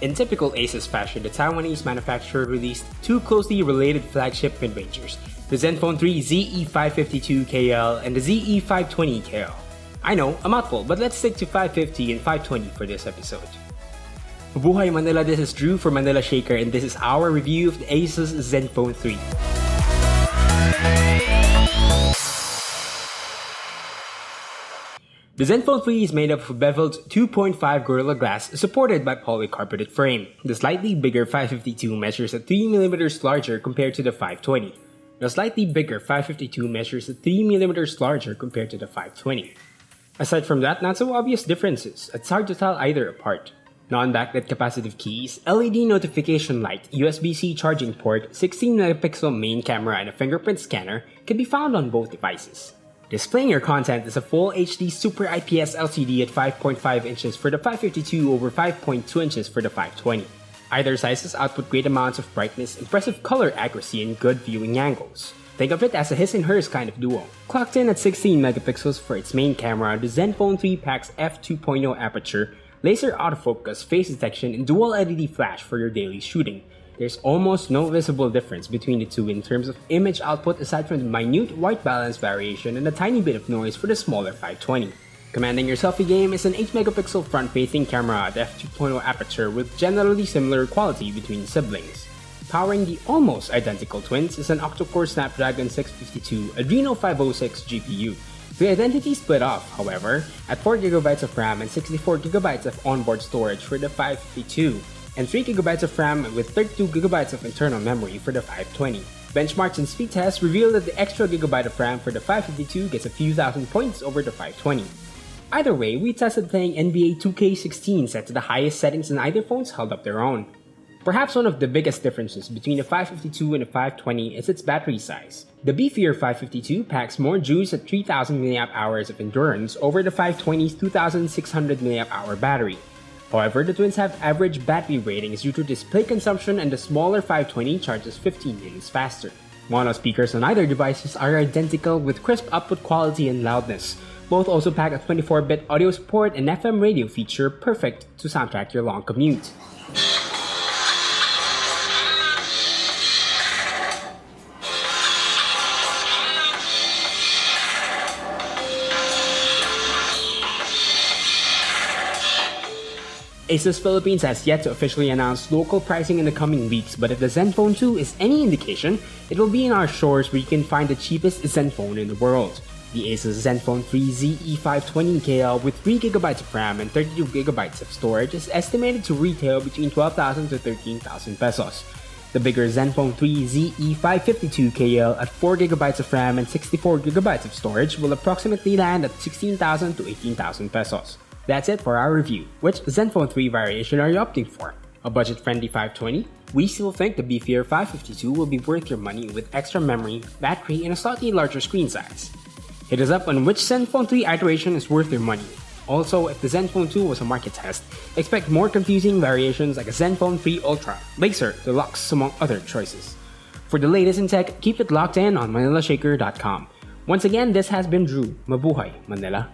In typical Asus fashion, the Taiwanese manufacturer released two closely related flagship mid-rangers, the Zenfone 3 ZE552KL and the ZE520KL. I know, a mouthful, but let's stick to 550 and 520 for this episode. Mabuhay Manila, this is Drew for Manila Shaker and this is our review of the Asus Zenfone 3. The Zenfone 3 is made of a beveled 2.5 Gorilla Glass supported by polycarbonate frame. The slightly bigger 552 measures at 3mm larger compared to the 520. The slightly bigger 552 measures at 3mm larger compared to the 520. Aside from that, not so obvious differences. It's hard to tell either apart. Non-backlit capacitive keys, LED notification light, USB-C charging port, 16MP main camera and a fingerprint scanner can be found on both devices. Displaying your content is a full HD Super IPS LCD at 5.5 inches for the 552 over 5.2 inches for the 520. Either sizes output great amounts of brightness, impressive color accuracy, and good viewing angles. Think of it as a his and hers kind of duo. Clocked in at 16MP for its main camera, the Zenfone 3 packs f2.0 aperture, laser autofocus, face detection, and dual LED flash for your daily shooting. There's almost no visible difference between the two in terms of image output aside from the minute white balance variation and a tiny bit of noise for the smaller 520. Commanding your selfie game is an 8MP front-facing camera at f2.0 aperture with generally similar quality between siblings. Powering the almost identical twins is an octa-core Snapdragon 652 Adreno 506 GPU. The identity split off, however, at 4GB of RAM and 64GB of onboard storage for the 552, and 3GB of RAM with 32GB of internal memory for the 520. Benchmarks and speed tests reveal that the extra gigabyte of RAM for the 552 gets a few thousand points over the 520. Either way, we tested playing NBA 2K16 set to the highest settings and either phones held up their own. Perhaps one of the biggest differences between the 552 and the 520 is its battery size. The beefier 552 packs more juice at 3000 mAh of endurance over the 520's 2600 mAh battery. However, the twins have average battery ratings due to display consumption and the smaller 520 charges 15 minutes faster. Mono speakers on either devices are identical with crisp output quality and loudness. Both also pack a 24-bit audio support and FM radio feature perfect to soundtrack your long commute. Asus Philippines has yet to officially announce local pricing in the coming weeks, but if the Zenfone 2 is any indication, it will be in our stores where you can find the cheapest Zenfone in the world. The Asus Zenfone 3 ZE520KL with 3GB of RAM and 32GB of storage is estimated to retail between 12,000 to 13,000 pesos. The bigger Zenfone 3 ZE552KL at 4GB of RAM and 64GB of storage will approximately land at 16,000 to 18,000 pesos. That's it for our review. Which Zenfone 3 variation are you opting for? A budget-friendly 520? We still think the beefier 552 will be worth your money with extra memory, battery, and a slightly larger screen size. Hit us up on which Zenfone 3 iteration is worth your money. Also, if the Zenfone 2 was a market test, expect more confusing variations like a Zenfone 3 Ultra, Laser, Deluxe, among other choices. For the latest in tech, keep it locked in on ManilaShaker.com. Once again, this has been Drew. Mabuhay, Manila.